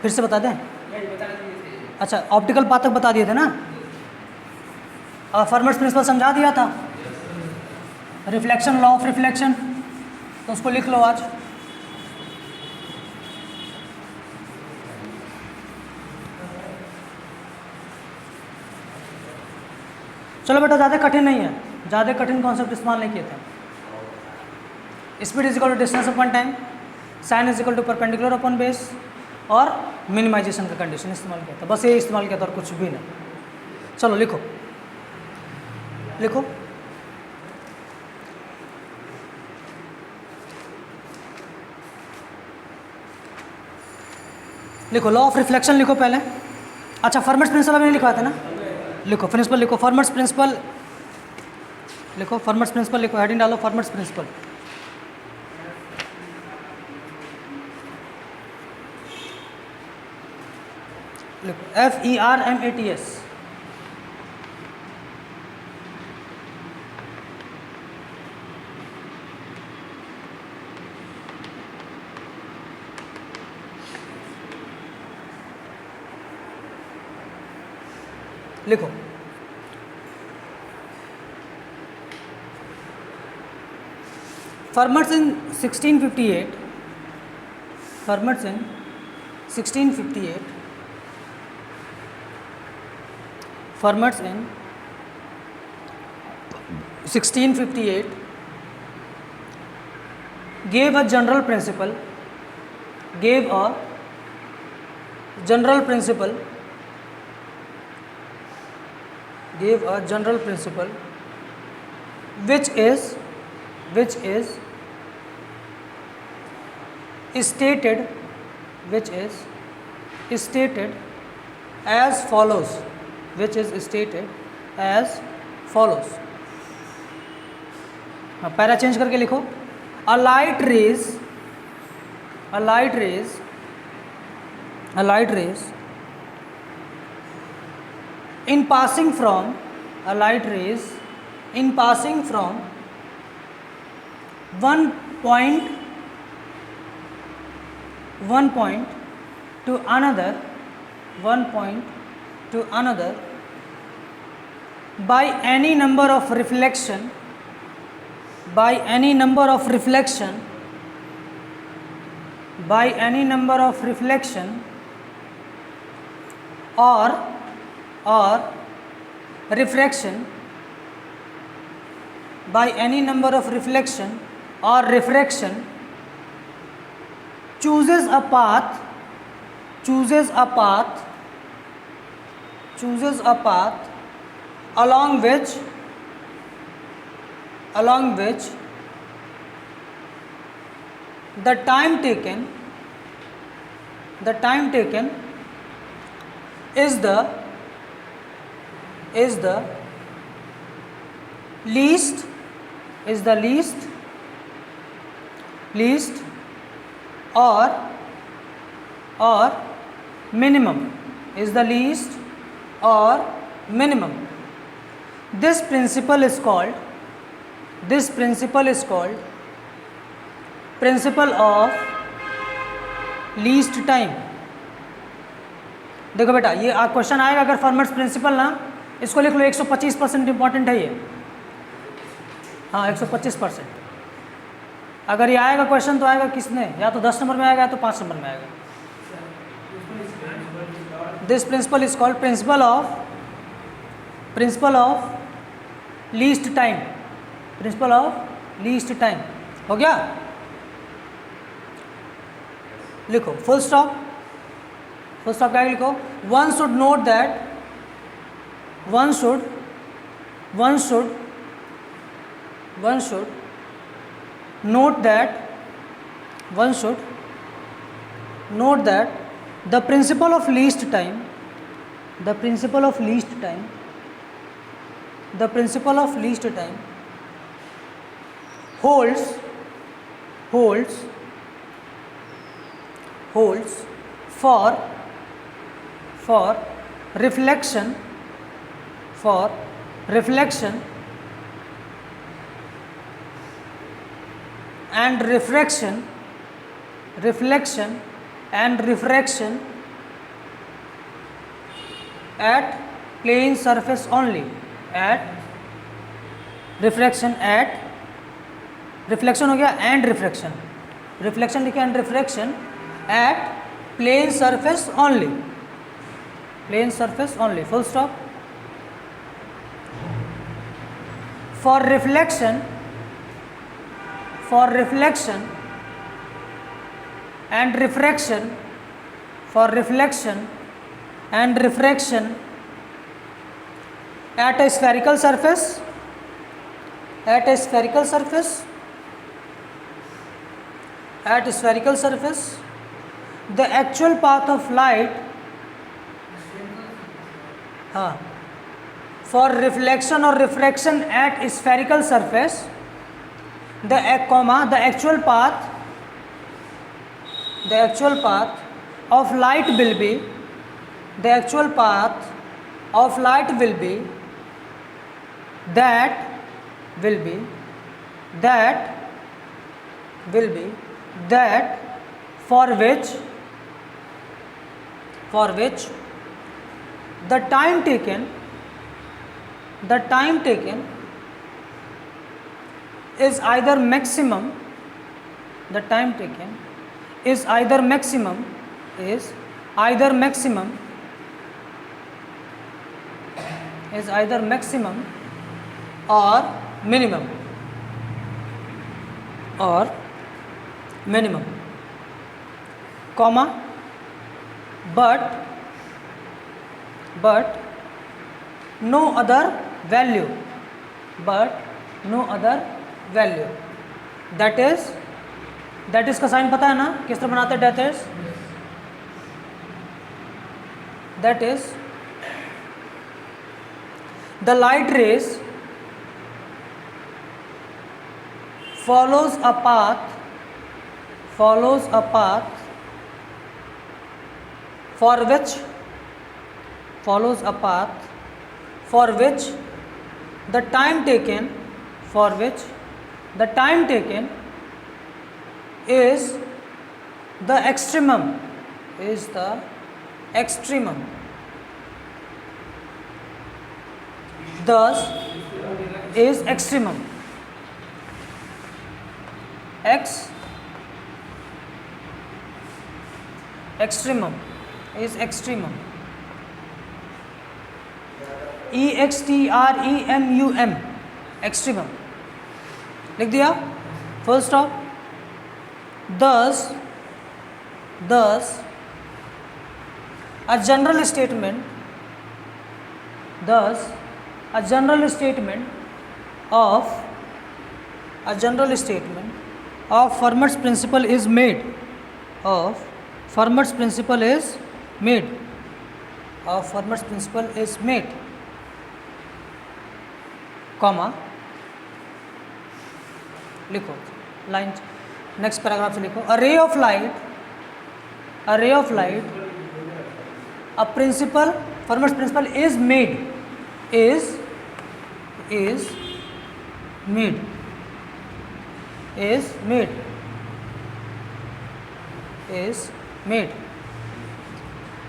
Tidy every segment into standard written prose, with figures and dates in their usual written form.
फिर से बता दें? अच्छा, ऑप्टिकल पाथ तक बता दिए थे ना, फर्मर्स प्रिंसिपल समझा दिया था। रिफ्लेक्शन, लॉ ऑफ रिफ्लेक्शन, तो उसको लिख लो आज। चलो बेटा, ज़्यादा कठिन नहीं है, ज़्यादा कठिन कॉन्सेप्ट इस्तेमाल नहीं किए थे। Speed is equal to distance upon time, sine is equal to perpendicular upon base, और मिनिमाइजेशन का कंडीशन इस्तेमाल किया था। बस ये इस्तेमाल किया था और कुछ भी नहीं। चलो लिखो लिखो। लिखो लॉ ऑफ रिफ्लेक्शन लिखो पहले। अच्छा, फर्मर्स प्रिंसिपल अभी नहीं लिखवाया था ना? लिखो प्रिंसिपल, लिखो फर्मर्स प्रिंसिपल, लिखो फर्मर्स प्रिंसिपल, लिखो हेडिंग डालो फर्मर्स प्रिंसिपल। लिखो FERMATS। लिखो फर्मर्स इन 1658, फर्मर्स इन 1658, फर्मर्स इन 1658 gave a general principle, gave a general principle, gave a general principle which is stated, which is stated as follows, which is stated as follows। Para change करके लिखो, a light rays, a light rays, a light rays in passing from, a light rays in passing from one point to another, one point to another by any number of reflection, by any number of reflection, by any number of reflection or refraction, by any number of reflection or refraction chooses a path, chooses a path, chooses a path along which the time taken is the least, is the least or minimum, is the least or minimum. This principle is called principle of least time। देखो बेटा, ये question आएगा अगर फर्मर्स principal ना, इसको लिख लो, 125% important है ये। हाँ 125%। अगर ये आएगा क्वेश्चन तो आएगा किसने, या तो 10 नंबर में आएगा या तो 5 नंबर में आएगा। This principle is called principle of least time, principle of least time. हो गया? लिखो फुल स्टॉप, फुल स्टॉप क्या लिखो, one should note that, one should note that the principle of least time, the principle of least time holds for reflection and refraction at plane surface only, at refraction, at reflection हो गया and refraction, reflection लिखे and refraction at plane surface only, plane surface only, full stop. For reflection and refraction, for reflection and refraction at a spherical surface, at a spherical surface, at a spherical surface, the actual path of light, for reflection or refraction at a spherical surface, the actual path of light will be, the actual path of light will be that for which the time taken is either maximum, the time taken is either maximum or minimum, comma, but no other value, that is का sign पता है ना, किस तरह बनाते हैं that is the light rays follows a path for which the time taken is the extremum, thus is extremum, extremum is extremum, EXTREMUM, extremum लिख दिया, full stop. Thus a general statement of Fermat's principle is made, comma, लिखो line, next paragraph से लिखो. A ray of light, a principle, Fermat's principle is made,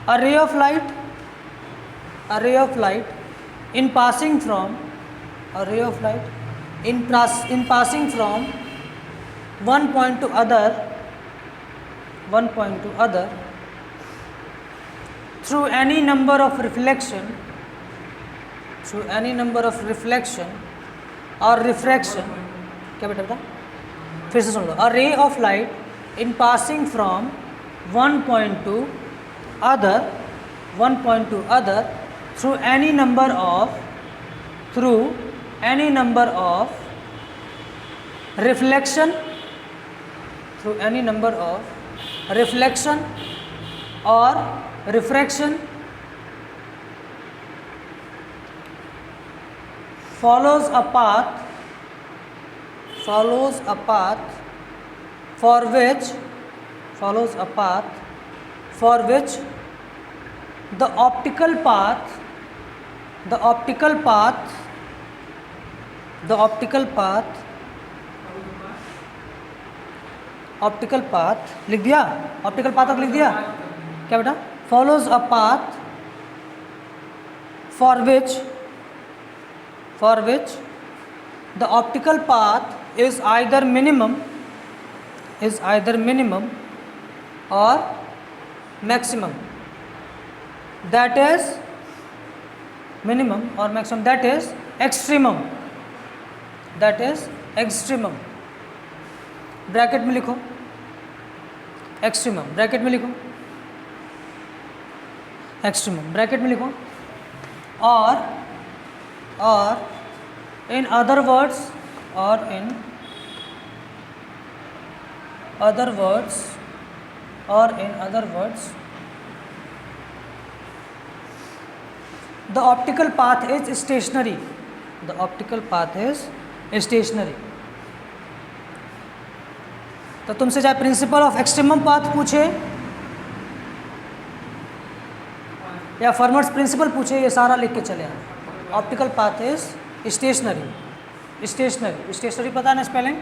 a ray of light in passing from one point to other through any number of reflection or refraction. क्या बेटा बता, फिर से सुन लो. A ray of light in passing from one point to other through any number of reflection or refraction follows a path for which the optical path लिख दिया, optical path लिख दिया क्या बेटा, follows a path for which the optical path is either minimum or maximum, that is minimum or maximum, that is extremum, bracket में लिखो extremum, bracket में लिखो एक्सट्रीमम, ब्रैकेट में लिखो, और in other words the optical path is stationary, तो तुमसे चाहे प्रिंसिपल ऑफ एक्सट्रीमम पाथ पूछे या फर्मर्स प्रिंसिपल पूछे, ये सारा लिख के चले आए। ऑप्टिकल पाथ इज स्टेशनरी पता है ना स्पेलिंग?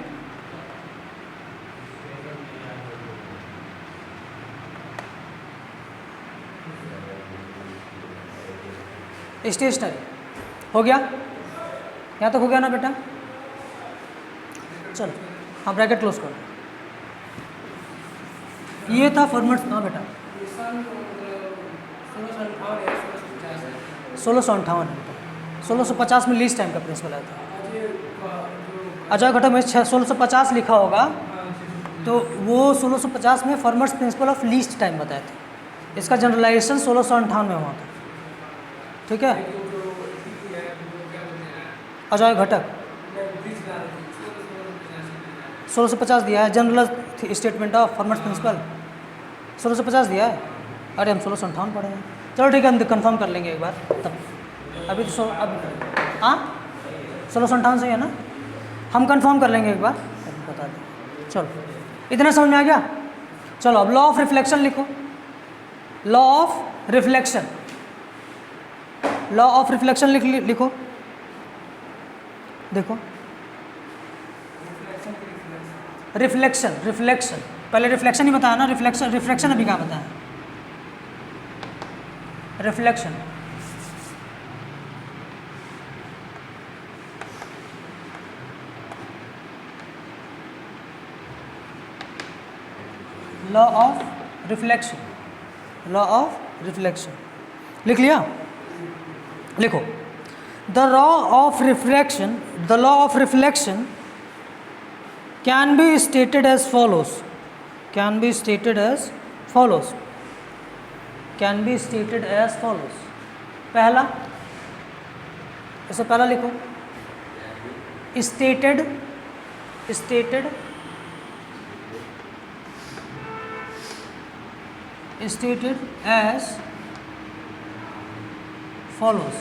स्टेशनरी हो गया, यहाँ तक हो गया ना बेटा? चलो हाँ ब्रैकेट क्लोज करो। ये था फॉर्मेट। हाँ बेटा 1658 है, 1650 में लीस्ट टाइम का प्रिंसिपल आया था। अजय घटक में 1650 लिखा होगा, तो वो 1650 में formers principle of least time बताया था। इसका जनरलाइजेशन 1658 में हुआ था, ठीक है। अजय घटक 1650 दिया है, general statement of Fermat's principle 1650 दिया है। अरे हम 1658 पढ़े हैं। चलो ठीक है, हम कंफर्म कर लेंगे एक बार तब। अभी तो हाँ 1658 सही है ना, हम कंफर्म कर लेंगे एक बार, बता दें। चलो इतना समझ में आ गया। चलो अब लॉ ऑफ रिफ्लेक्शन लिखो। लॉ ऑफ रिफ्लेक्शन लिखो। देखो रिफ्लेक्शन पहले रिफ्लेक्शन ही बताया ना, रिफ्लेक्शन अभी क्या बताया? रिफ्लेक्शन लॉ ऑफ रिफ्लेक्शन लिख लिया? लिखो the law of reflection can be stated as follows, पहला, इससे पहला लिखो stated as follows,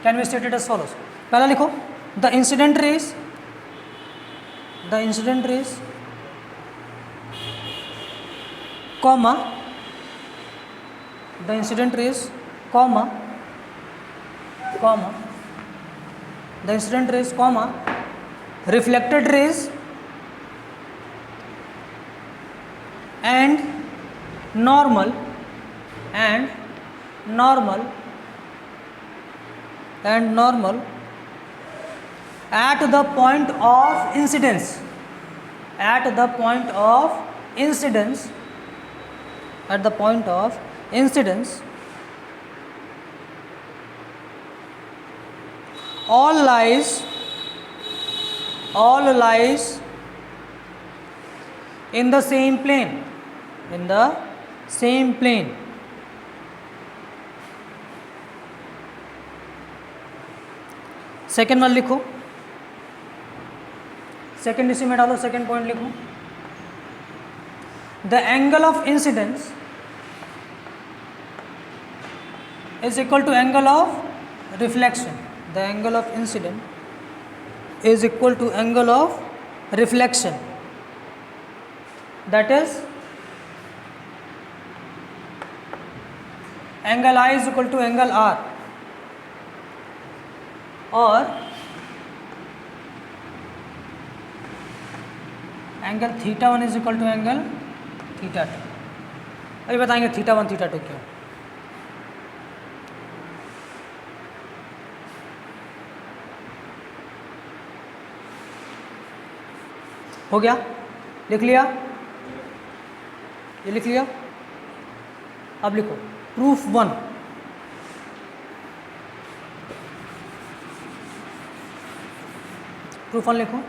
can be stated as follows। पहला लिखो the incident rays comma reflected rays and normal at the point of incidence, all lies in the same plane, second one लिखो, second इसी में डालो, सेकेंड पॉइंट लिखो the angle of incidence is equal to angle of reflection, the angle of incident is equal to angle of reflection, that is angle I is equal to angle R, और angle theta 1 is equal to angle theta 2। अभी बताएंगे theta 1 theta 2 क्यों। हो गया, लिख लिया, ये लिख लिया। अब लिखो प्रूफ 1। प्रूफ 1 लिखो।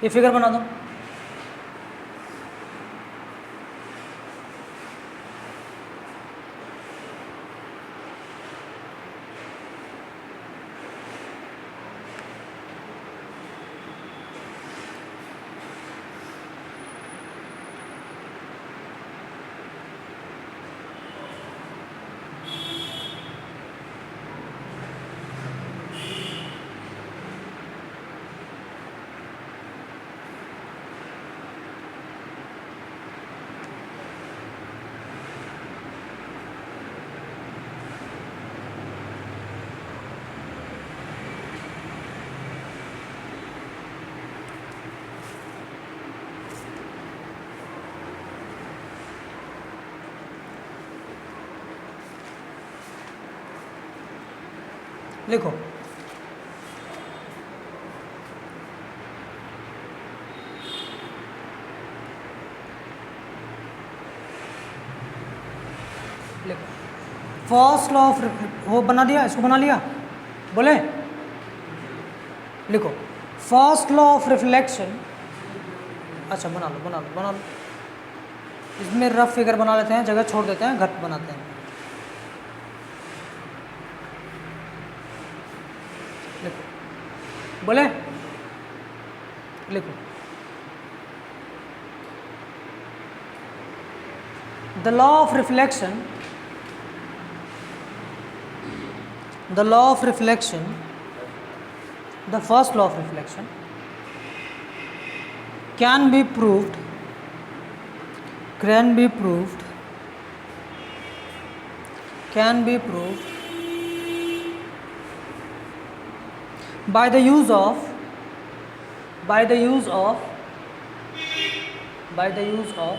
ये फिगर बना दो। लिखो लिखो फर्स्ट लॉ ऑफ, वो बना दिया, इसको बना लिया, बोले लिखो फर्स्ट लॉ ऑफ रिफ्लेक्शन। अच्छा बना लो बना लो बना लो, इसमें रफ फिगर बना लेते हैं, जगह छोड़ देते हैं, घर बनाते हैं। लिखो बोले लिखो the law of reflection, the law of reflection, the first law of reflection can be proved by the use of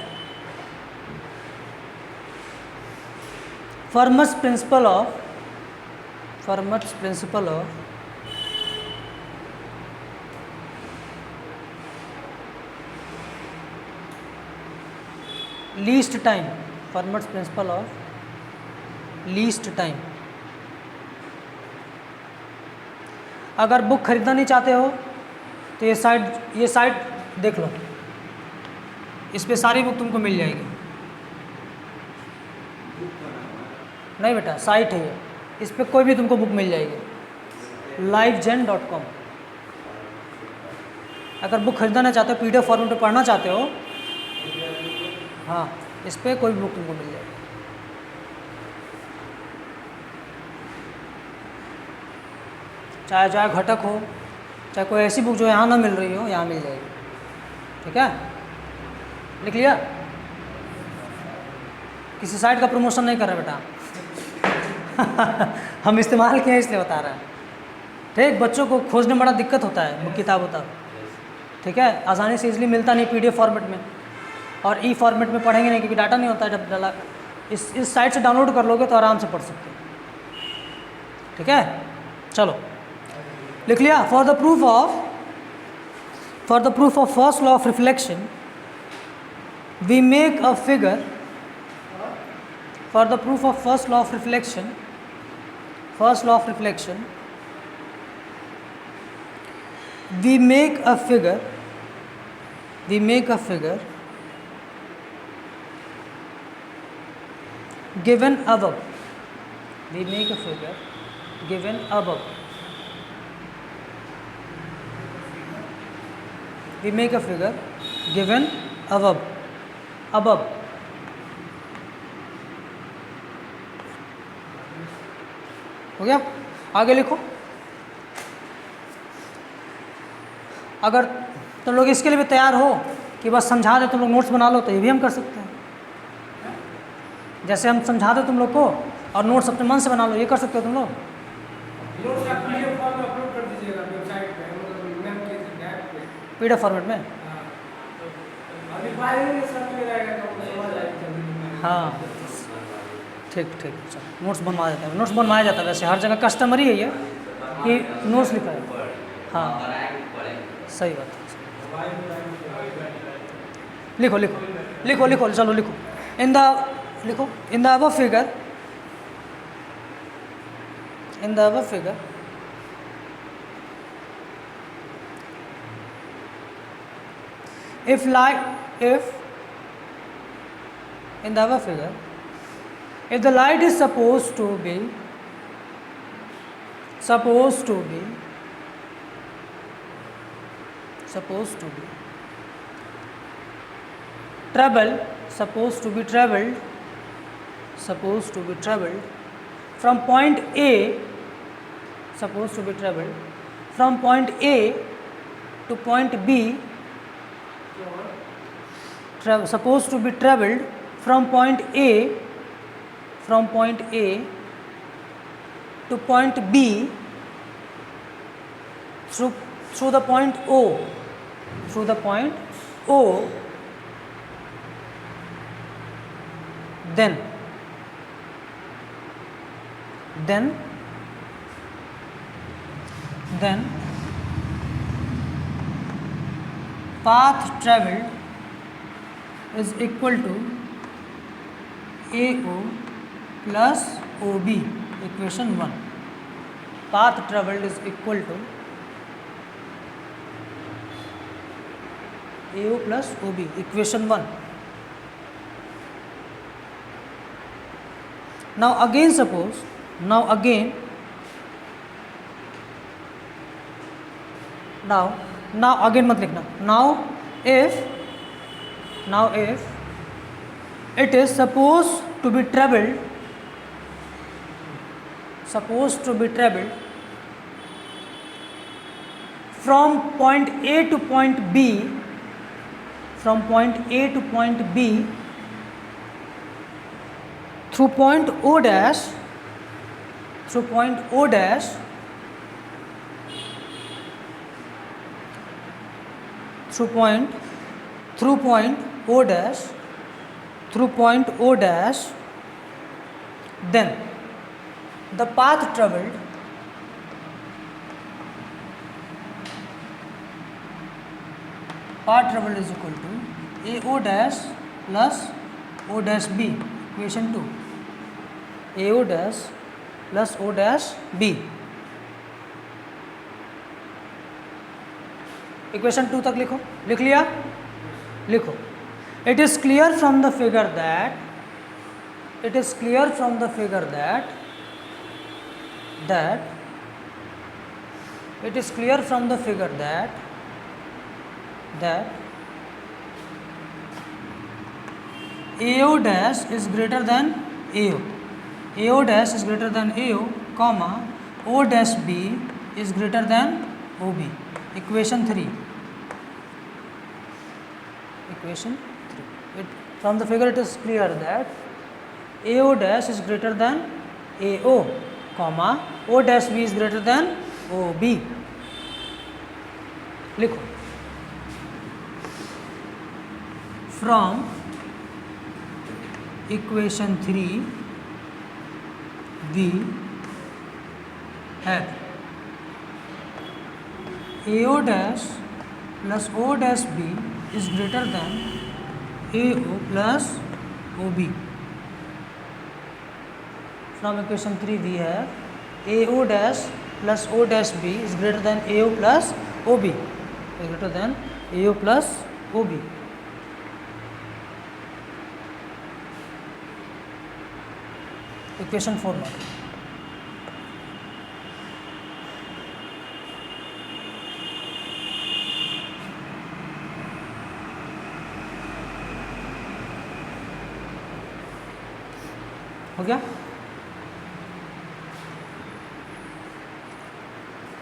Fermat's principle of least time, Fermat's principle of least time। अगर बुक खरीदना नहीं चाहते हो तो ये site देख लो, इस पे सारी बुक तुमको मिल जाएगी। नहीं बेटा, साइट है ये, इस पे कोई भी तुमको बुक मिल जाएगी, livegen.com। अगर बुक खरीदना नहीं चाहते हो, PDF फॉर्मेट में पढ़ना चाहते हो, हाँ इस पे कोई भी बुक तुमको मिल जाएगी। चाहे घटक हो, चाहे कोई ऐसी बुक जो यहाँ ना मिल रही हो, यहाँ मिल जाएगी। ठीक है, लिख लिया? किसी साइट का प्रमोशन नहीं कर रहे बेटा हम इस्तेमाल किए इसलिए बता रहे हैं। ठीक, बच्चों को खोजने में बड़ा दिक्कत होता है किताब उताब, ठीक है, आसानी से इजली मिलता नहीं PDF फॉर्मेट में, और ई फॉर्मेट में पढ़ेंगे नहीं क्योंकि डाटा नहीं होता है। जब डाला इस साइट से डाउनलोड कर लोगे तो आराम से पढ़ सकते हो। ठीक है, चलो लिख लिया? For the proof of first law of reflection we make a figure for the proof of first law of reflection, we make a figure given above. We make a figure given above. We make a figure given above. हो गया? आगे लिखो. अगर तुम लोग इसके लिए भी तैयार हो कि बस समझा दे तुम लोग नोट्स बना लो, तो ये भी हम कर सकते हैं. जैसे हम समझा दे तुम लोग को और नोट्स अपने मन से बना लो, ये कर सकते हो तुम लोग. नोट्स आप पीडीएफ फॉर्म में अपलोड कर दीजिएगा वेबसाइट पे, मतलब मैम के ऐप पे, पीडीएफ फॉर्मेट में. अभी फाइल में सब में रहेगा तो समझ आएगा. हाँ ठीक. चलो नोट्स बनवा देते हैं. नोट्स बनवाया जाता है वैसे हर जगह, कस्टमरी है ये कि नोट्स लिखा है. हाँ सही बात है. लिखो चलो लिखो. In the above figure, if the light is supposed to be traveled from point A, from point A to point B, supposed to be traveled from point A to point B through the point O, then path travelled is equal to AO plus OB, equation 1. Path travelled is equal to AO plus OB, equation 1. Now again मत लिखना. Now if it is supposed to be travelled from point A to point B, through point O dash, through point O dash then the path travelled is equal to AO dash plus O dash B, equation 2. AO dash plus O dash B, equation 2 तक लिखो. लिख लिया? लिखो. It is clear from the figure that AO dash is greater than AO, comma O dash B is greater than OB, equation 3. From the figure it is clear that AO dash is greater than AO, comma O dash B is greater than OB. लिखो. From equation 3 we have AO dash plus O dash B is greater than AO plus OB. From equation 3 we have AO dash plus O dash B is greater than AO plus OB, is greater than AO plus OB. Equation 4 में हो गया.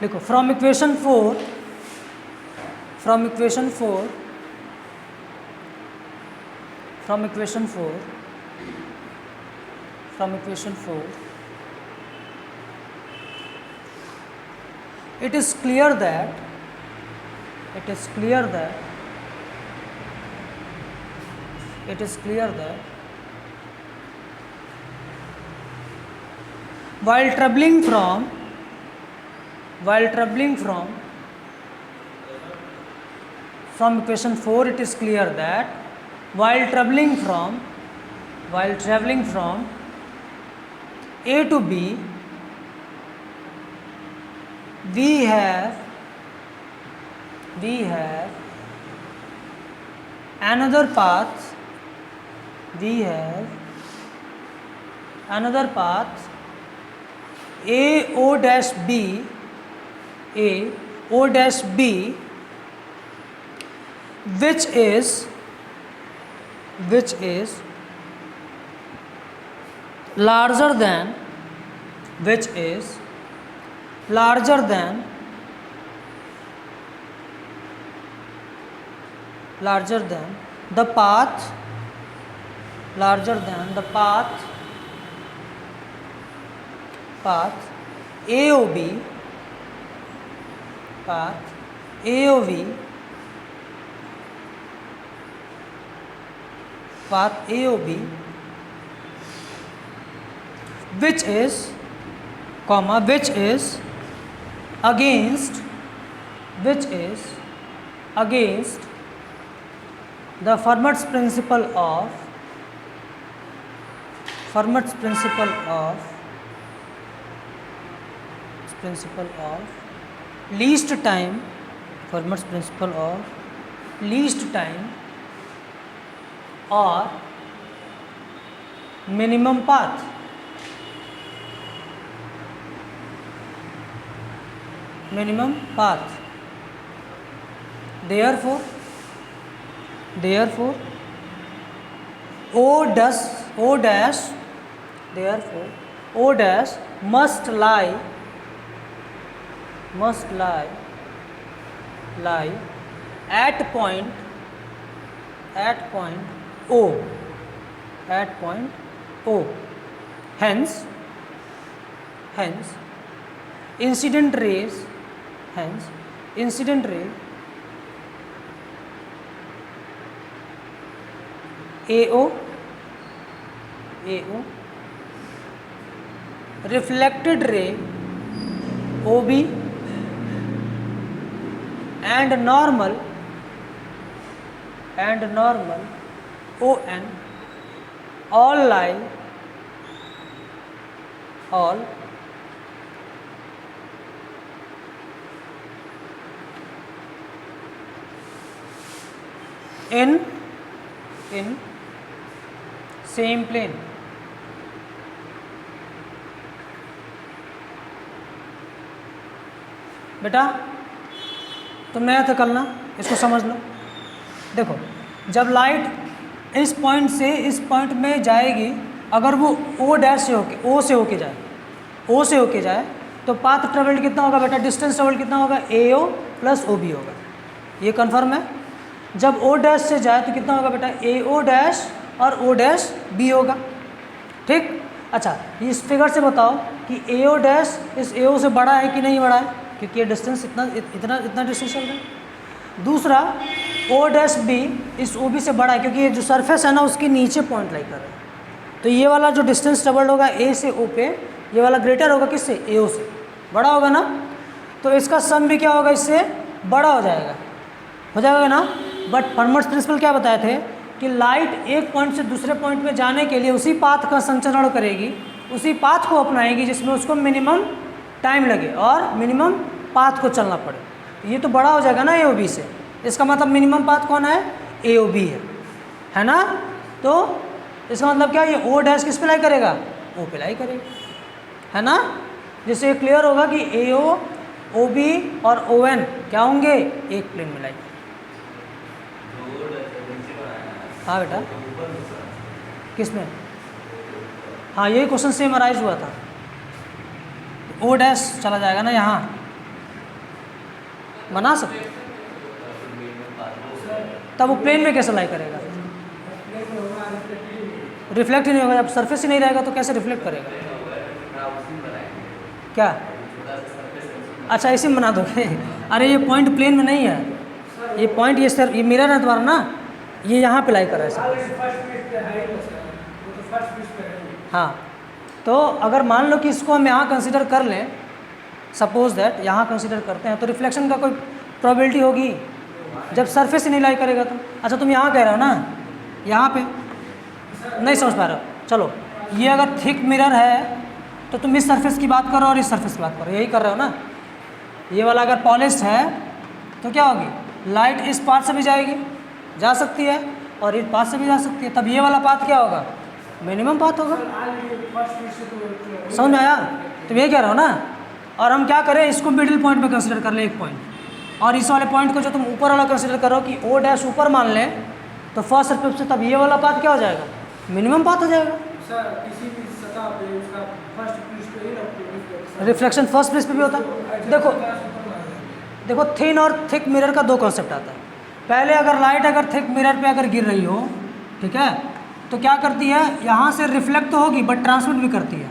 देखो from equation 4 from equation 4 from equation 4 from equation 4 it is clear that it is clear that it is clear that while traveling from equation 4 it is clear that while traveling from A to B we have another path AO dash B which is larger than the path AOV which is against the Fermat's principle of least time, Fermat's principle of least time or minimum path. Therefore O dash must lie at point O. Hence incident rays AO reflected ray OB and normal ON all lie in same plane. बेटा तुम नया था करना, इसको समझ लो. देखो जब light इस पॉइंट से इस पॉइंट में जाएगी, अगर वो O से होके जाए तो पाथ ट्रेवल्ड कितना होगा बेटा, डिस्टेंस ट्रेवल्ड कितना होगा, AO प्लस OB होगा. ये कन्फर्म है. जब O' से जाए तो कितना होगा बेटा, AO डैश और O डैश B होगा. ठीक. अच्छा इस फिगर से बताओ कि AO डैश इस AO से बड़ा है कि नहीं बड़ा है, क्योंकि ये डिस्टेंस इतना डिस्टेंस चल रहा है. दूसरा O डैश B इस OB से बड़ा है, क्योंकि ये जो सरफेस है ना उसके नीचे पॉइंट लाई कर रहा है. तो ये वाला जो डिस्टेंस ट्रेवल्ड होगा A से O पे, ये वाला ग्रेटर होगा किससे, AO से, बड़ा होगा ना. तो इसका सम भी क्या होगा, इससे बड़ा हो जाएगा ना. बट फर्मर्स प्रिंसिपल क्या बताए थे कि लाइट एक पॉइंट से दूसरे पॉइंट में जाने के लिए उसी पाथ का संचरण करेगी, उसी पाथ को अपनाएगी जिसमें उसको मिनिमम टाइम लगे और मिनिमम पाथ को चलना पड़े। ये तो बड़ा हो जाएगा ना ए ओ बी से, इसका मतलब मिनिमम पाथ कौन है, ए ओ बी है ना। तो इसका मतलब क्या, ये ओ डैश किस पे लाई करेगा, ओ पे लाई करेगा, है ना। जिससे ये क्लियर होगा कि ए ओ, ओ बी और ओ एन क्या होंगे, एक प्लेन में लाई। हाँ बेटा, किस में, हाँ यही क्वेश्चन सेम अराइज हुआ था। ओ डैश चला जाएगा ना यहाँ, बना सकते, तब वो प्लेन में कैसे लाई करेगा, रिफ्लेक्ट ही नहीं होगा, जब सरफेस ही नहीं रहेगा तो कैसे रिफ्लेक्ट करेगा, क्या, अच्छा इसी में बना दोगे। अरे ये पॉइंट प्लेन में नहीं है, ये पॉइंट ये सर ये मिरर है द्वारा ना, ये यहाँ पे लाई कर रहा है हाँ। तो अगर मान लो कि इसको हम यहाँ कंसिडर कर लें, सपोज दैट यहाँ कंसिडर करते हैं, तो रिफ्लेक्शन का कोई प्रोबेबिलिटी होगी जब सरफेस ही नहीं लाई करेगा तो। अच्छा तुम यहाँ कह रहे हो ना, यहाँ पे नहीं समझ पा रहे हो, चलो ये अगर थिक मिरर है तो तुम इस सरफेस की बात करो और इस सरफेस की बात करो, यही कर रहे हो ना। ये वाला अगर पॉलिश्ड है तो क्या होगी, लाइट इस पाथ से भी जाएगी, जा सकती है, और इस पाथ से भी जा सकती है, तब ये वाला पाथ क्या होगा, मिनिमम पाथ होगा। समझ में आया, तुम ये कह रहे हो ना। और हम क्या करें, इसको मिडिल पॉइंट में कंसिडर कर लें एक पॉइंट, और इस वाले पॉइंट को जो तुम ऊपर वाला कंसिडर करो कि ओ डैश ऊपर मान लें, तो फर्स्ट सरफेस से तब ये वाला पाथ क्या हो जाएगा, मिनिमम पाथ हो जाएगा। सर किसी भी सतह पे उसका फर्स्ट पृष्ठ पे ही रखते, रिफ्लेक्शन फर्स्ट पृष्ठ पे भी होता है। देखो थिन और थिक मिरर का दो कॉन्सेप्ट आता है। पहले अगर लाइट अगर थिक मिरर पे अगर गिर रही हो, ठीक है, तो क्या करती है, यहाँ से रिफ्लेक्ट तो होगी बट ट्रांसमिट भी करती है।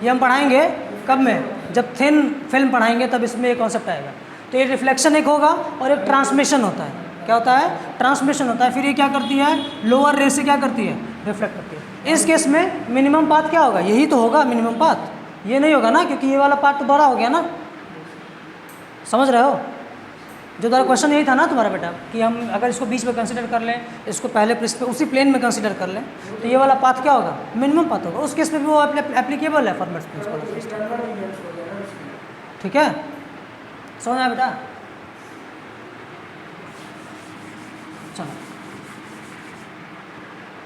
ये हम पढ़ाएंगे कब में, जब थिन फिल्म पढ़ाएंगे तब इसमें एक कॉन्सेप्ट आएगा। तो ये रिफ्लेक्शन एक होगा और एक ट्रांसमिशन होता है। क्या होता है, ट्रांसमिशन होता है। फिर ये क्या करती है, लोअर रे से क्या करती है, रिफ्लेक्ट करती है। इस केस में मिनिमम पाथ क्या होगा, यही तो होगा मिनिमम पाथ, ये नहीं होगा ना, क्योंकि ये वाला पाथ तो बड़ा हो गया ना। समझ रहे हो, जो तुम्हारा क्वेश्चन यही था ना तुम्हारा बेटा, कि हम अगर इसको बीच में कंसिडर कर लें, इसको पहले पृष्ठ पे उसी प्लेन में कंसिडर कर लें, तो ये वाला पाथ क्या होगा, मिनिमम पाथ होगा। उस केस में भी वो एप्लीकेबल है फॉर्मेट प्रिंसिपल। ठीक है, समझ आया बेटा। चलो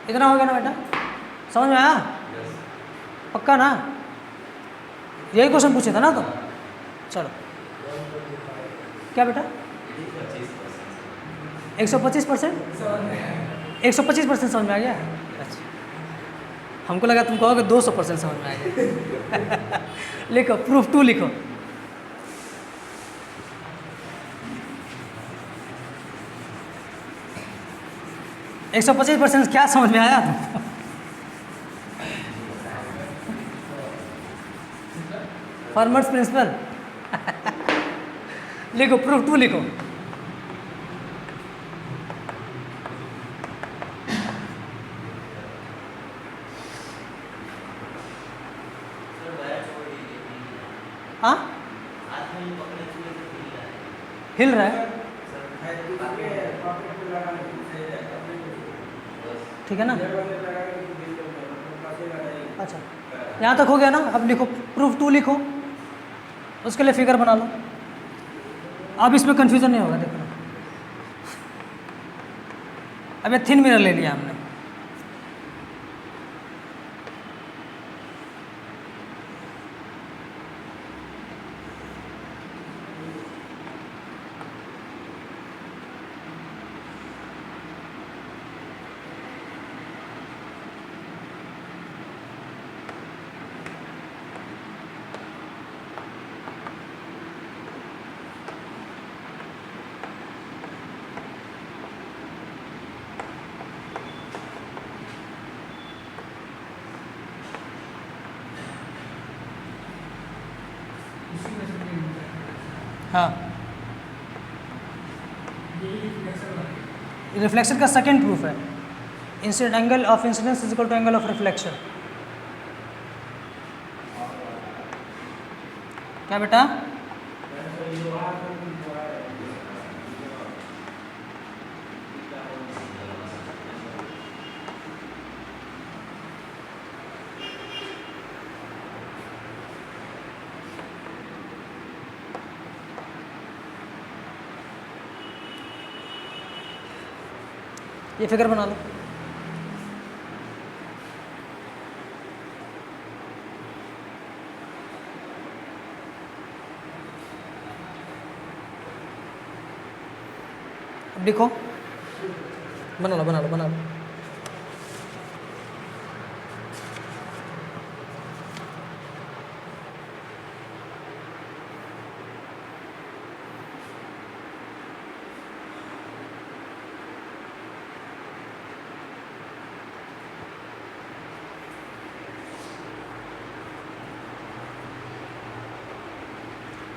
इतना हो गया ना बेटा, समझ में आया, पक्का ना, यही क्वेश्चन पूछे था ना तो। चलो क्या बेटा, 125%, 125% समझ में आ गया। अच्छा, हमको लगा तुम कहोगे 200% समझ में आ गया। लिखो प्रूफ 2 लिखो। एक 125% क्या समझ में आया तुमको? Formers principal. लिखो प्रूफ 2 लिखो। हाँ हिल रहा है, ठीक है ना। अच्छा यहाँ तक हो गया ना। अब लिखो प्रूफ 2 लिखो, उसके लिए फिगर बना लो। अब इसमें कंफ्यूजन नहीं होगा, देखो अब ये थिन मिरर ले लिया हमने। हाँ रिफ्लेक्शन का सेकंड प्रूफ है, incident angle of incidence is equal to angle of reflection. क्या बेटा, ये फिगर बना लो। अब लिखो, बना लो बना लो बना लो।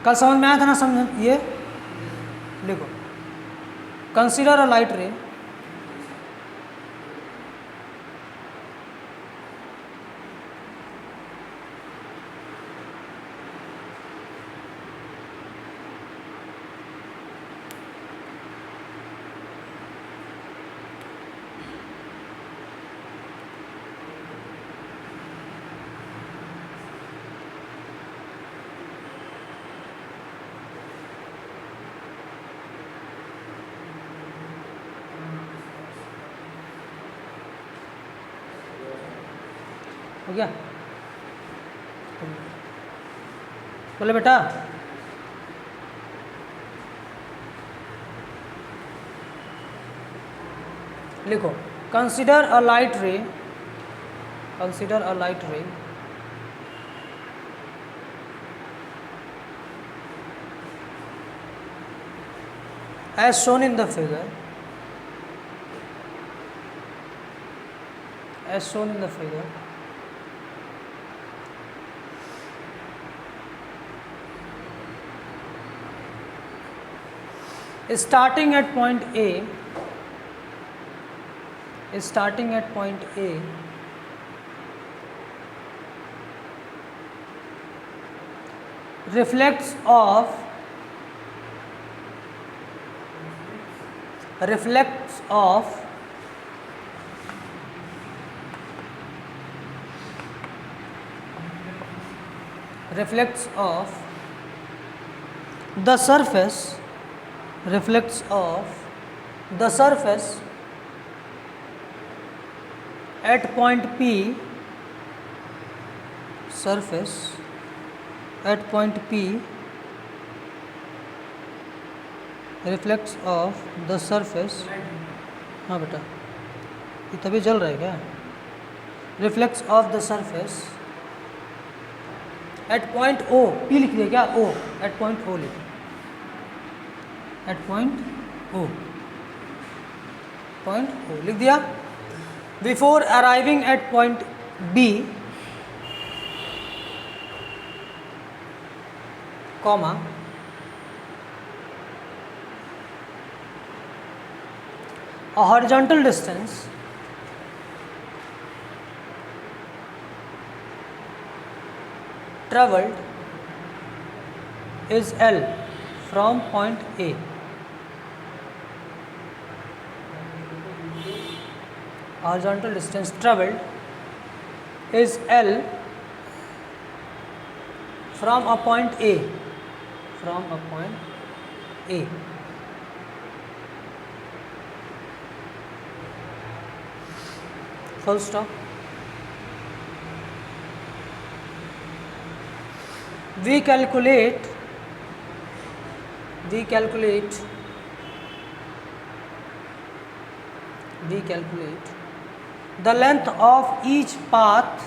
कल समझ में आया था ना? समझ ये लिखो, कंसीडर अ लाइट रे हो गया? बोले बेटा, लिखो, कंसीडर अ लाइट रे, कंसीडर अ लाइट रे as shown in the figure, as shown in the figure, starting at point A, starting at point A, reflects of the surface, reflects of the surface at point P, surface at point P reflects of the surface, हाँ बेटा ये तभी जल रहा है क्या? reflects of the surface at point O, P लिख दिया क्या? O, at point O लिख, at point O, point O लिख दिया। before arriving at point B, comma, a horizontal distance traveled is L from point A. Horizontal distance traveled is L from a point A, from a point A. Full stop. We calculate the length of each path,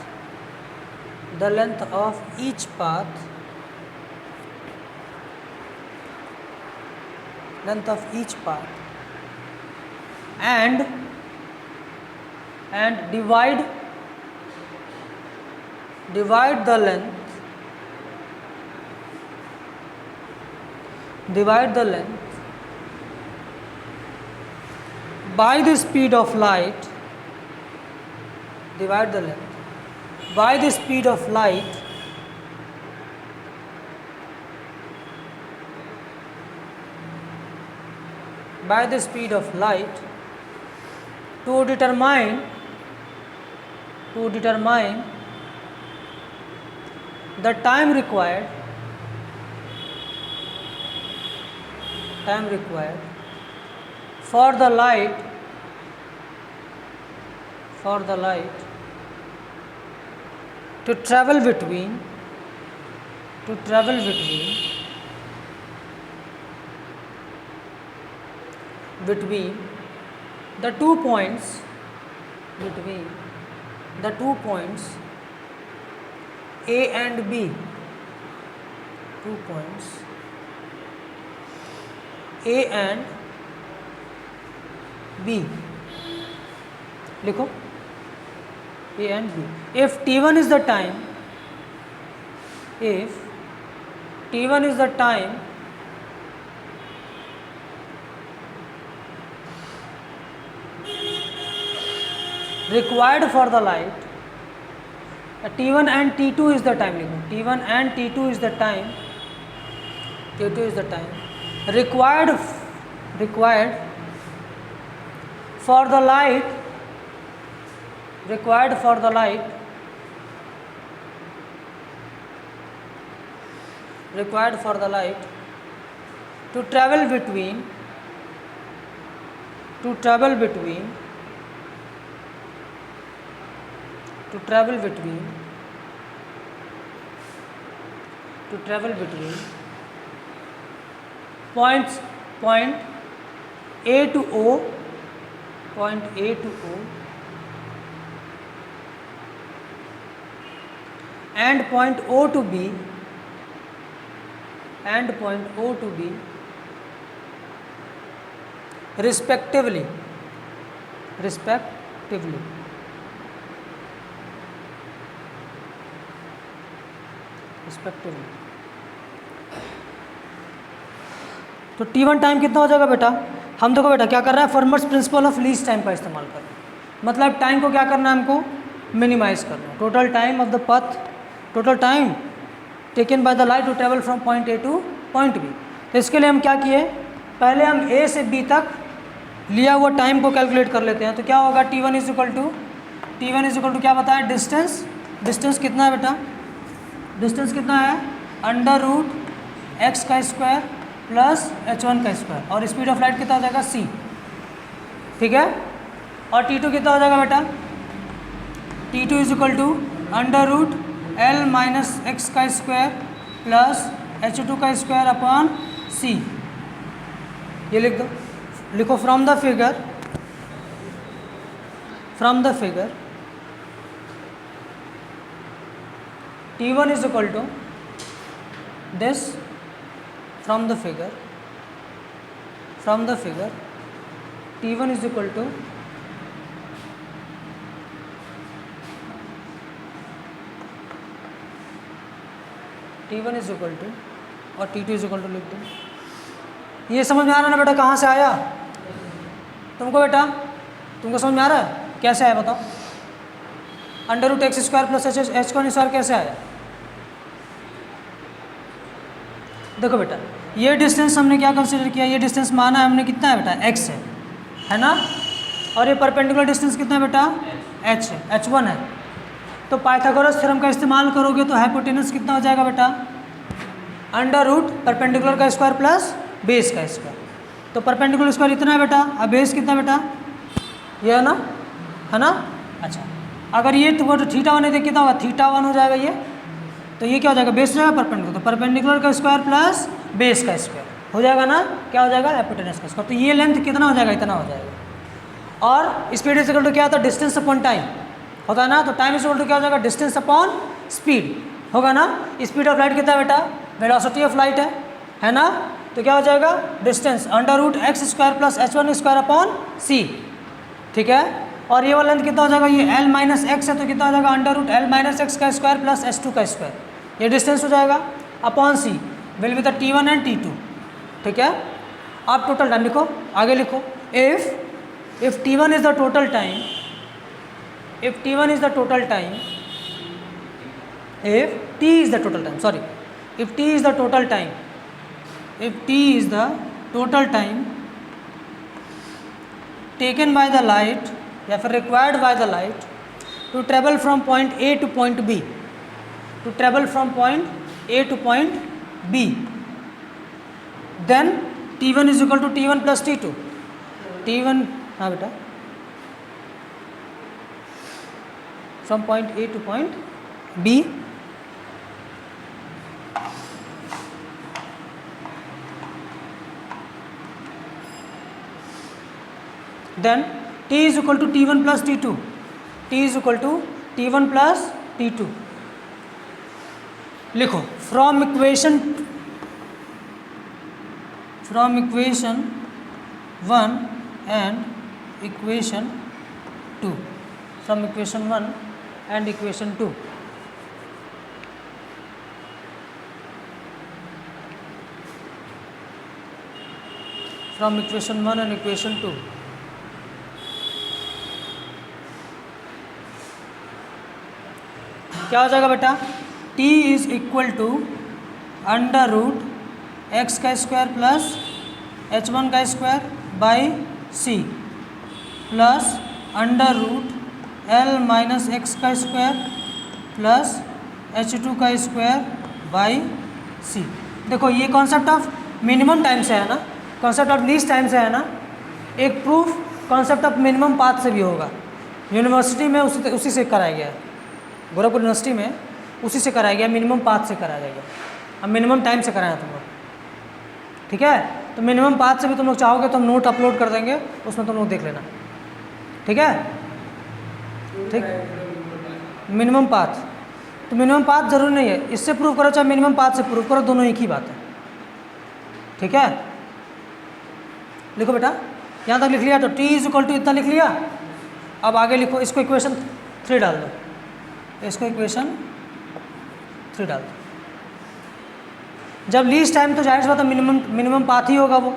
and divide the length by the speed of light, by the speed of light to determine the time required for the light for the light to travel between the 2 points A and B. 2 points A and B. लिखो A and B. If T1 is the time required for the light, T1 and T2 is the time, T1 and T2 is the time, required for the light to travel between point A to O and point O to B respectively. तो T1 time कितना हो जाएगा बेटा? हम देखो बेटा क्या कर रहे हैं, फर्मर्स प्रिंसिपल ऑफ लीस्ट टाइम का इस्तेमाल कर रहे हैं। मतलब टाइम को क्या करना है, हमको मिनिमाइज करना है। Total time of the path, total time taken by the light to travel from point A to point B. तो इसके लिए हम क्या किए, पहले हम ए से बी तक लिया हुआ टाइम को कैलकुलेट कर लेते हैं। तो क्या होगा, T1 इज इक्वल टू क्या बताया, डिस्टेंस कितना है बेटा, डिस्टेंस कितना है, √x का स्क्वायर प्लस h1 का स्क्वायर, और स्पीड ऑफ लाइट कितना हो जाएगा c, ठीक है। और T2 कितना हो जाएगा बेटा, T2 is equal to √L minus x का स्क्वायर प्लस h2 का स्क्वायर अपॉन c। ये लिख दो, लिखो from the figure T1 is equal to this, from the figure T1 is equal to और T2 is equal to लिख दो। ये समझ में आ रहा है ना बेटा, कहाँ से आया तुमको बेटा, तुमको समझ में आ रहा है कैसे आया बताओ, √x square plus h1 square कैसे आया। देखो बेटा, ये डिस्टेंस हमने क्या कंसीडर किया, ये डिस्टेंस माना है हमने कितना है बेटा, x है ना, और ये परपेंडिकुलर डिस्टेंस कितना है बेटा, h है, h1 है। तो पाइथागोरस थ्योरम का इस्तेमाल करोगे तो हाइपोटेनस कितना हो जाएगा बेटा, √ परपेंडिकुलर का स्क्वायर प्लस बेस का स्क्वायर। तो परपेंडिकुलर स्क्वायर इतना है बेटा, अब बेस कितना बेटा, ये है ना, अच्छा। अगर ये तो θ1 है तो कितना होगा, θ1 हो जाएगा ये, तो ये क्या हो जाएगा, बेस हो जाएगा परपेंडिकुलर, तो परपेंडिकुलर का स्क्वायर प्लस बेस का स्क्वायर हो जाएगा ना, क्या हो जाएगा, हाइपोटेनस का स्क्वायर। तो ये लेंथ कितना हो जाएगा, इतना हो जाएगा। और स्पीड इज इक्वल टू क्या होता है, डिस्टेंस अपॉन टाइम होता है ना, तो टाइम इज इक्वल टू क्या हो जाएगा, डिस्टेंस अपॉन स्पीड होगा ना। स्पीड ऑफ लाइट कितना है बेटा, वेलोसिटी ऑफ लाइट है ना, तो क्या हो जाएगा, distance √x square plus h1 square upon c, ठीक है। और ये वाला लेंथ कितना हो जाएगा, ये L माइनस एक्स है, तो कितना हो जाएगा, √L माइनस एक्स का स्क्वायर प्लस h2 का स्क्वायर, ये डिस्टेंस हो जाएगा upon c will be the T1 and T2, ठीक है। आप टोटल टाइम लिखो, आगे लिखो, if T1 is the total time, if T is the total time taken by the light या फिर required by the light to travel from point A to point B, then T1 is equal to T1 plus T2, T1, हाँ बेटा, from point A to point B. Then t is equal to t1 plus t2, t is equal to t1 plus t2। लिखो from equation 1 and equation 2, from equation 1 and equation 2। From equation 1 and equation 2। क्या हो जाएगा बेटा? t is equal to under root x का square plus h1 का square by c plus under root l minus x का square plus h2 का square by c। देखो ये कॉन्सेप्ट ऑफ मिनिमम टाइम से है ना, कॉन्सेप्ट ऑफ लीस्ट टाइम से है ना। एक proof concept of minimum path से भी होगा। यूनिवर्सिटी में उसी से कराया गया है, गोरखपुर यूनिवर्सिटी में उसी से कराया गया, मिनिमम पाथ से कराया गया। अब मिनिमम टाइम से कराया तुम लोग, ठीक है? तो मिनिमम पाथ से भी तुम लोग चाहोगे तो हम नोट अपलोड कर देंगे, उसमें तुम लोग देख लेना, ठीक है? ठीक, मिनिमम पाथ। तो मिनिमम पाथ जरूरी नहीं है, इससे प्रूव करो चाहे मिनिमम पाथ से प्रूव करो, दोनों एक ही बात है, ठीक है? लिखो बेटा, यहाँ तक लिख लिया तो t इज इक्वल टू इतना लिख लिया। अब आगे लिखो, इसको इक्वेशन 3 डाल दो, इसको इक्वेशन 3 डाल दो। जब लीस्ट टाइम तो जाहिर सी बात है मिनिमम पाथ ही होगा वो,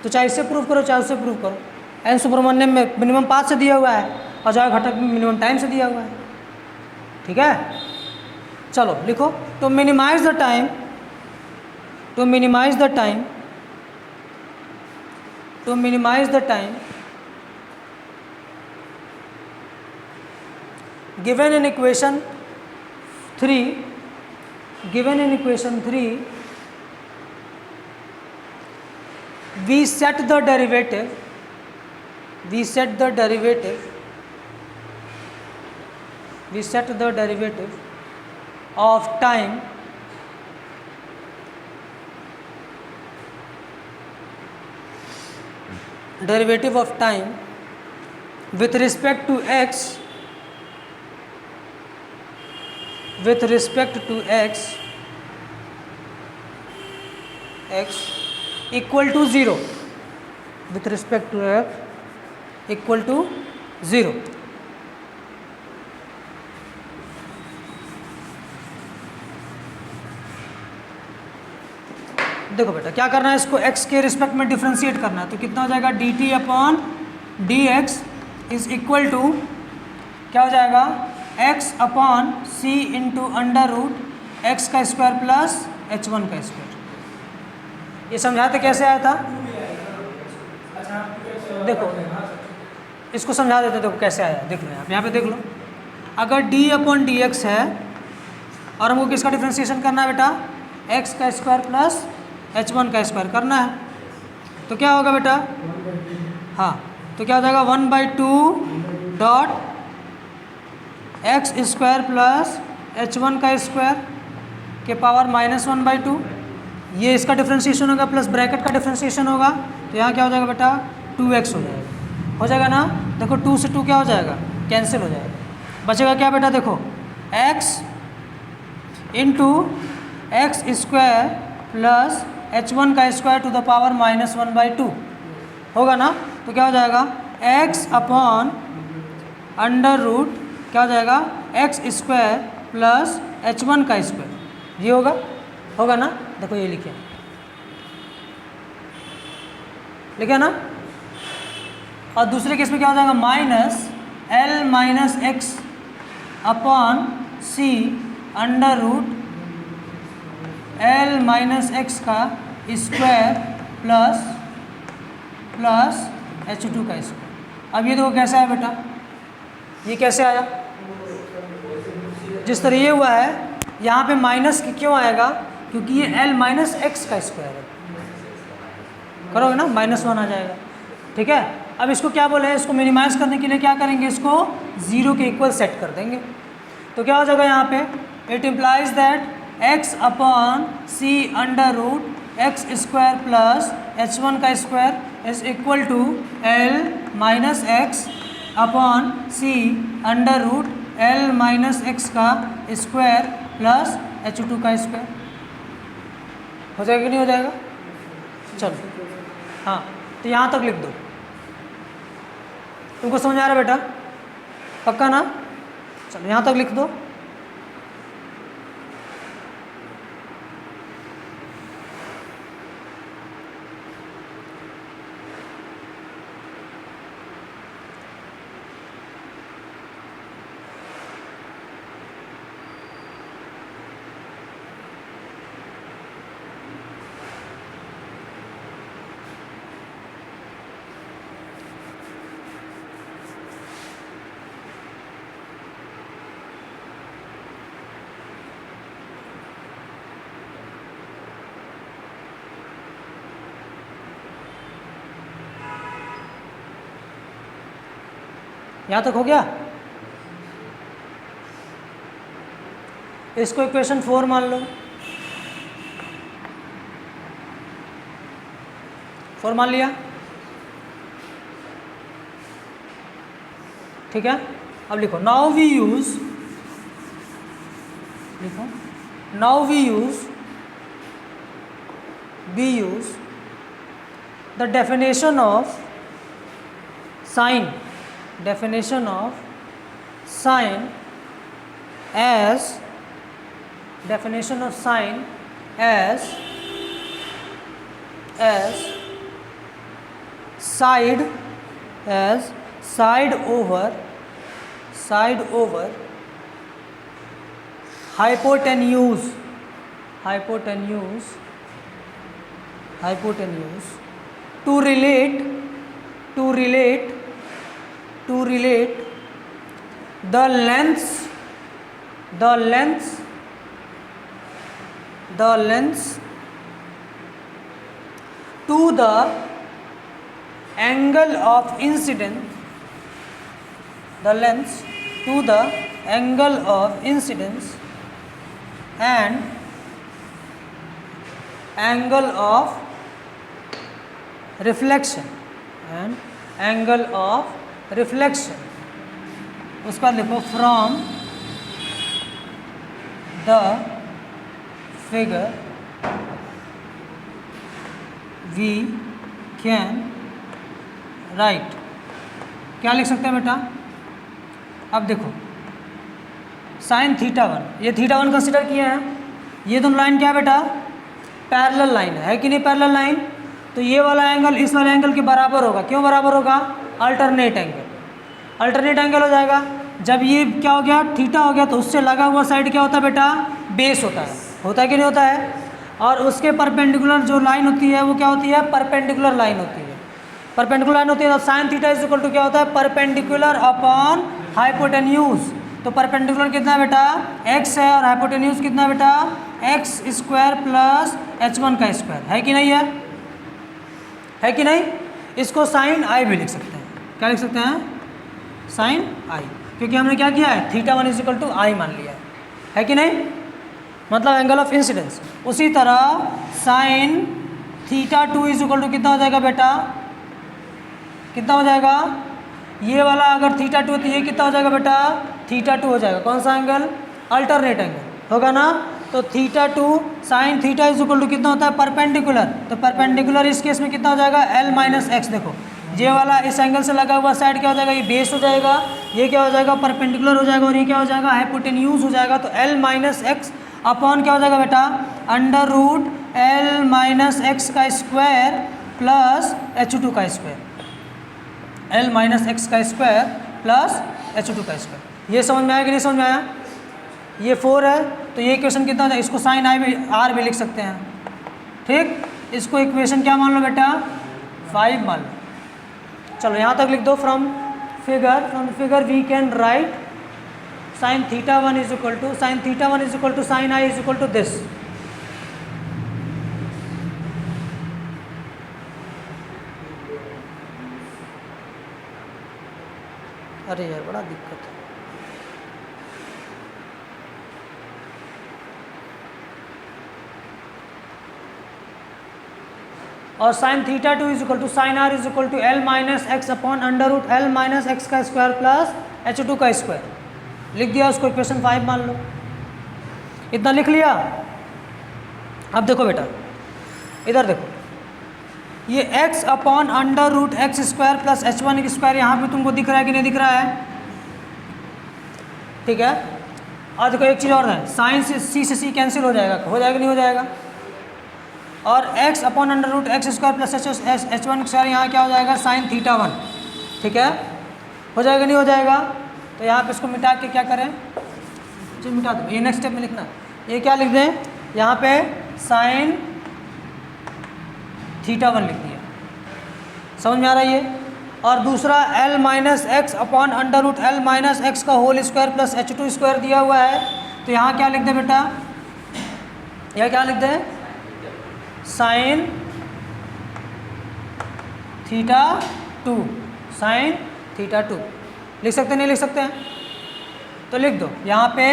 तो चाहे इससे प्रूव करो चाहे उससे प्रूव करो। एन सुब्रमण्यम में मिनिमम पाथ से दिया हुआ है और जॉय घटक में मिनिमम टाइम से दिया हुआ है, ठीक है? चलो लिखो, to minimize the time, to minimize the time, to minimize the time given in equation 3, given in equation 3 we set the derivative, we set the derivative, we set the derivative of time derivative of time with respect to x, with respect to x equal to 0, with respect to x equal to 0। देखो बेटा क्या करना है, इसको x के respect में differentiate करना है, तो कितना हो जाएगा dt upon dx is equal to क्या हो जाएगा x upon c into under root x का स्क्वायर प्लस h1 का स्क्वायर। ये समझाते कैसे आया था? देखो इसको समझा देते, देखो कैसे आया, देख लो आप यहाँ पे देख लो। अगर d अपॉन डी एक्स है और हमको किसका डिफ्रेंशिएशन करना है बेटा? x का स्क्वायर प्लस h1 का स्क्वायर करना है, तो क्या होगा बेटा? हाँ, तो क्या हो जाएगा 1/2 dot x square plus h1 का स्क्वायर के पावर -1/2। ये इसका डिफ्रेंशिएशन होगा प्लस ब्रैकेट का डिफ्रेंशिएशन होगा, तो यहाँ क्या हो जाएगा बेटा? 2x हो जाएगा ना। देखो 2 से 2 क्या हो जाएगा? कैंसिल हो जाएगा। बचेगा क्या बेटा? देखो x into x square plus h1 का स्क्वायर टू द पावर -1/2 होगा ना। तो क्या हो जाएगा? x अपॉन अंडर रूट क्या हो जाएगा? एक्स स्क्वायर प्लस h1 का स्क्वायर, ये होगा ना। देखो ये लिखे ना। और दूसरे केस में क्या हो जाएगा? Minus l minus x upon c under root l minus x का स्क्वायर प्लस h2 का स्क्वायर। अब ये देखो कैसे आया बेटा? ये कैसे आया? जिस तरह ये हुआ है यहाँ पे माइनस क्यों आएगा? क्योंकि ये l माइनस एक्स का स्क्वायर है, करोगे ना -1 आ जाएगा, ठीक है। अब इसको क्या बोले हैं, इसको मिनिमाइज करने के लिए क्या करेंगे, इसको 0 के इक्वल सेट कर देंगे। तो क्या हो जाएगा यहाँ पे, it implies that x upon c under root x square plus h1 का square is equal to l minus x upon c under root l minus x का स्क्वायर प्लस h2 का स्क्वायर। हो जाएगा कि नहीं हो जाएगा? चलो हाँ, तो यहाँ तक लिख दो। तुमको समझ आ रहा है बेटा? पक्का ना? चलो यहाँ तक लिख दो। यहाँ तक हो गया? इसको इक्वेशन 4 मान लो, 4 मान लिया, ठीक है। अब लिखो नाउ वी यूज, लिखो now we use the definition of sine, definition of sine as side over hypotenuse to relate the lengths to the angle of incidence, and angle of reflection, उसके बाद लिखो from the figure we can write. क्या लिख सकते हैं बेटा? अब देखो साइन θ1, ये θ1 कंसिडर किए हैं, ये दोनों लाइन क्या है बेटा? पैरेलल लाइन है कि नहीं? पैरेलल लाइन, तो ये वाला एंगल इस वाले एंगल के बराबर होगा। क्यों बराबर होगा? अल्टरनेट एंगल हो जाएगा। जब ये क्या हो गया, थीटा हो गया, तो उससे लगा हुआ साइड क्या होता है बेटा? बेस होता है कि नहीं होता है? और उसके परपेंडिकुलर जो लाइन होती है वो क्या होती है? परपेंडिकुलर लाइन होती है। तो sine theta is equal to क्या होता है? Perpendicular upon hypotenuse. तो परपेंडिकुलर कितना बेटा? x है, और हाइपोटेन्यूज कितना बेटा? एक्स स्क्वायर प्लस h1 का स्क्वायर। है कि नहीं है? इसको साइन आई भी लिख सकते हैं। क्या लिख सकते हैं? साइन आई, क्योंकि हमने क्या किया है? θ1 इज इक्वल टू आई मान लिया है कि नहीं? मतलब एंगल ऑफ इंसिडेंस। उसी तरह साइन θ2 इज इक्वल टू कितना हो जाएगा बेटा? कितना हो जाएगा? ये वाला अगर θ2 तो ये कितना हो जाएगा बेटा? θ2 हो जाएगा। कौन सा एंगल? अल्टरनेट एंगल होगा ना। तो θ2 sine theta is equal to कितना होता है? परपेंडिकुलर। तो परपेंडिकुलर इस केस में कितना हो जाएगा? l minus x. देखो ये वाला इस एंगल से लगा हुआ साइड क्या हो जाएगा? ये बेस हो जाएगा, ये क्या हो जाएगा? परपेंडिकुलर हो जाएगा, और ये क्या हो जाएगा? हाइपोटेन्यूज हो जाएगा। तो l माइनस एक्स अपॉन क्या हो जाएगा बेटा? Under root l minus x का स्क्वायर प्लस h2 का स्क्वायर, l माइनस एक्स का स्क्वायर प्लस h2 का स्क्वायर। ये समझ में आया कि नहीं समझ में आया? ये 4 है, तो ये इक्वेशन कितना हो जाएगा? इसको साइन आई भी आर भी लिख सकते हैं, ठीक। इसको इक्वेशन क्या मान लो बेटा? 5 मान लो। चलो यहाँ तक लिख दो। From figure we can write sine θ1 is equal to sine i is equal to this. अरे यार बड़ा दिक्कत है। और sine theta 2 is equal to sine r is equal to l minus x upon under root l minus x का square plus h2 का square. लिख दिया उसको, इक्वेशन 5 मान लो। इतना लिख लिया। अब देखो बेटा, इधर देखो, ये x upon under root x square plus h1 square यहाँ पे तुमको दिख रहा है कि नहीं दिख रहा है? ठीक है। और देखो एक चीज़ और है, साइन से c कैंसिल हो जाएगा नहीं हो जाएगा? और x upon under root x square plus h1 square यहाँ क्या हो जाएगा? Sine theta 1। ठीक है, हो जाएगा नहीं हो जाएगा? तो यहाँ पे इसको मिटा के क्या करें, चलो मिटा दो, ये नेक्स्ट स्टेप में लिखना। ये क्या लिख दें यहाँ पे? साइन थीटा 1 लिख दिया। समझ में आ रहा है ये? और दूसरा l minus x upon under root l minus x का whole square plus h2 square दिया हुआ है। तो यहाँ क्या लिख दें बेटा? यह क्या लिख दें? साइन थीटा 2, साइन थीटा 2 लिख सकते नहीं लिख सकते हैं? तो लिख दो यहाँ पे,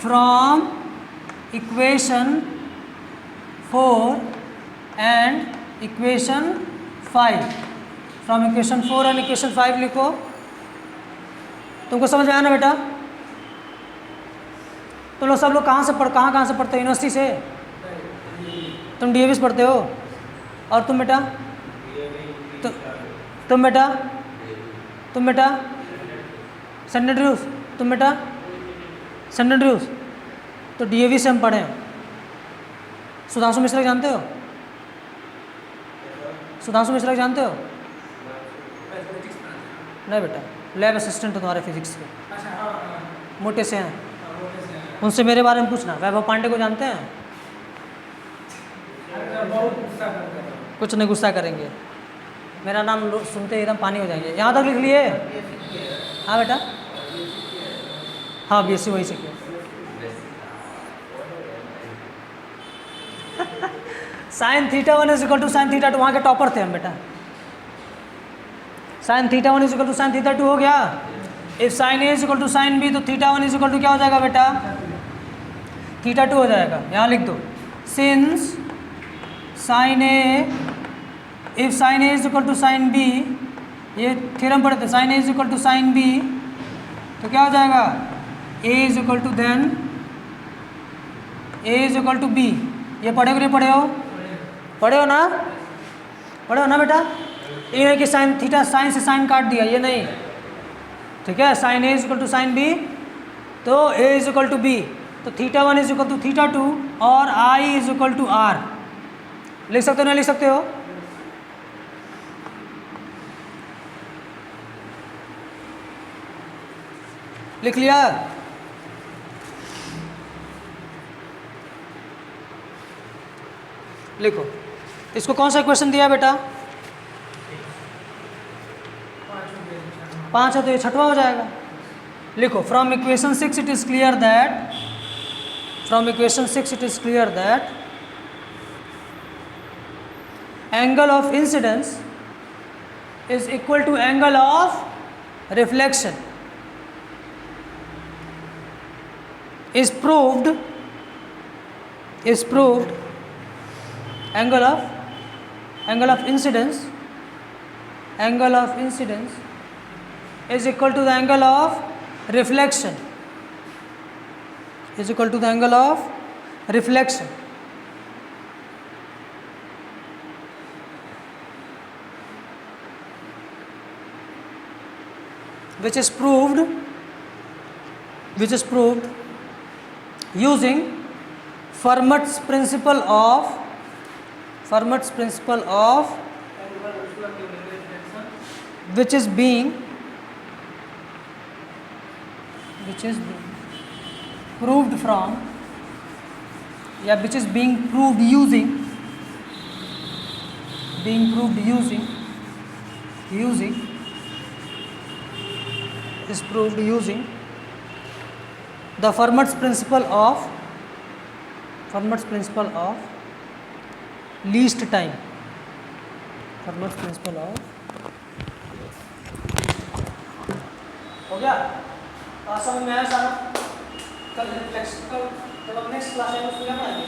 from equation 4 and equation 5। From equation 4 and equation 5 लिखो। तुमको समझ में आया ना बेटा? तुम लोग सब लोग कहाँ से पढ़ते हो? यूनिवर्सिटी से? तुम डीएवी से पढ़ते हो? और तुम बेटा? तुम बेटा सेंट एंड्रयूज? तुम बेटा सेंट एंड्रयूज? तो डीएवी से हम पढ़े हैं। सुधांशु मिश्रा जानते हो? सुधांशु मिश्रा जानते हो? नहीं बेटा, लैब असिस्टेंट हो तुम्हारे फिजिक्स के, मोटे से हैं। उनसे मेरे बारे में पूछना। वैभव पांडे को जानते हैं? कुछ नहीं गुस्सा करेंगे, मेरा नाम सुनते ही एकदम पानी हो जाएंगे। यहाँ तक लिख लिए? हाँ बेटा, हाँ बीएससी वही से किया। Sine theta 1 is equal to sine theta 2, वहाँ के टॉपर थे हम बेटा। Sine theta 1 is equal to sine theta 2 हो गया। If sine A is equal to sine B, तो थीटा 1 इज इक्वल टू क्या हो जाएगा बेटा? थीटा 2 हो जाएगा। यहाँ लिख दो, since sine A, if sine A is equal to sine B, ये थ्योरम पढ़े थे, sine A is equal to sine B, तो क्या हो जाएगा? A is equal to then A is equal to B. ये पढ़े हो नहीं पढ़े हो? पढ़े हो ना बेटा? ये नहीं कि साइन थीटा साइन से साइन काट दिया, ये नहीं। ठीक है, sine A is equal to sine B, तो A is equal to B, तो theta 1 is equal to theta 2 और i is equal to r. लिख सकते हो नहीं लिख सकते हो? लिख लिया? लिखो, इसको कौन सा क्वेश्चन दिया बेटा? 5 है तो ये 6वां हो जाएगा। लिखो, from equation 6 it is clear that, from equation 6 it is clear that angle of incidence is equal to angle of reflection is proved angle of incidence is equal to the angle of reflection which is proved using Fermat's principle of which is being proved from, yeah, which is being proved using is proved using the Fermat's principle of least time. Fermat's principle of गया? समझ में आया सारा? कल next कल जब हम next class में उसमें क्या आएगी?